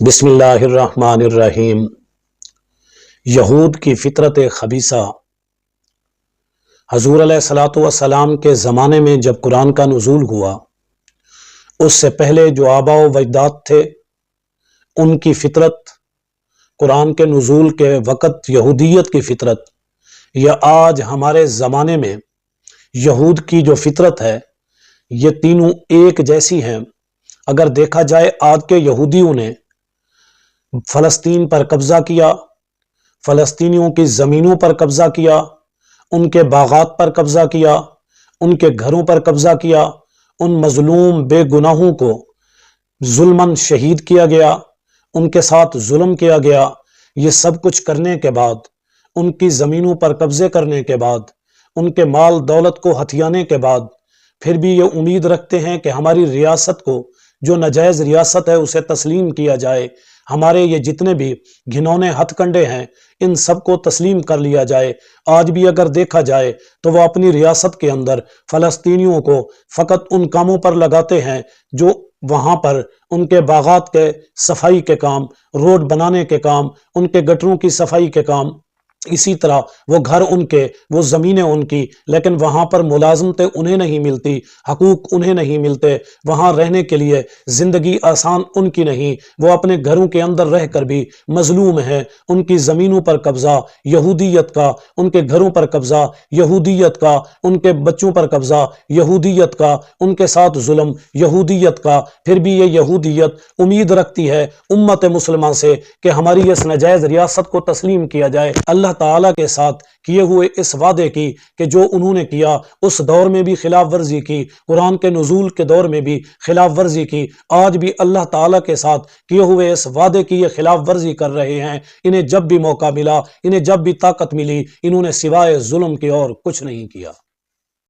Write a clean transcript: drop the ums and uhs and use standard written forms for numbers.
بسم اللہ الرحمن الرحیم۔ یہود کی فطرت خبیثہ۔ حضور علیہ الصلوۃ والسلام کے زمانے میں جب قرآن کا نزول ہوا، اس سے پہلے جو آباء و اجداد تھے ان کی فطرت قرآن کے نزول کے وقت یہودیت کی فطرت، یا آج ہمارے زمانے میں یہود کی جو فطرت ہے، یہ تینوں ایک جیسی ہیں۔ اگر دیکھا جائے آج کے یہودیوں نے فلسطین پر قبضہ کیا، فلسطینیوں کی زمینوں پر قبضہ کیا، ان کے باغات پر قبضہ کیا، ان کے گھروں پر قبضہ کیا، ان مظلوم بے گناہوں کو ظلماً شہید کیا گیا، ان کے ساتھ ظلم کیا گیا۔ یہ سب کچھ کرنے کے بعد، ان کی زمینوں پر قبضے کرنے کے بعد، ان کے مال دولت کو ہتھیانے کے بعد، پھر بھی یہ امید رکھتے ہیں کہ ہماری ریاست کو، جو ناجائز ریاست ہے، اسے تسلیم کیا جائے، ہمارے یہ جتنے بھی گھنونے ہتھ کنڈے ہیں ان سب کو تسلیم کر لیا جائے۔ آج بھی اگر دیکھا جائے تو وہ اپنی ریاست کے اندر فلسطینیوں کو فقط ان کاموں پر لگاتے ہیں جو وہاں پر ان کے باغات کے صفائی کے کام، روڈ بنانے کے کام، ان کے گٹروں کی صفائی کے کام، اسی طرح وہ گھر ان کے، وہ زمینیں ان کی، لیکن وہاں پر ملازمتیں انہیں نہیں ملتی، حقوق انہیں نہیں ملتے، وہاں رہنے کے لیے زندگی آسان ان کی نہیں، وہ اپنے گھروں کے اندر رہ کر بھی مظلوم ہیں۔ ان کی زمینوں پر قبضہ یہودیت کا، ان کے گھروں پر قبضہ یہودیت کا، ان کے بچوں پر قبضہ یہودیت کا، ان کے ساتھ ظلم یہودیت کا۔ پھر بھی یہ یہودیت امید رکھتی ہے امت مسلمہ سے کہ ہماری اس ناجائز ریاست کو تسلیم کیا جائے۔ اللہ تعالیٰ کے ساتھ کیے ہوئے اس وعدے کی کہ جو انہوں نے کیا اس دور میں بھی خلاف ورزی کی، قرآن کے نزول کے دور میں بھی خلاف ورزی کی، آج بھی اللہ تعالیٰ کے ساتھ کیے ہوئے اس وعدے کی یہ خلاف ورزی کر رہے ہیں۔ انہیں جب بھی موقع ملا، انہیں جب بھی طاقت ملی، انہوں نے سوائے ظلم کے اور کچھ نہیں کیا۔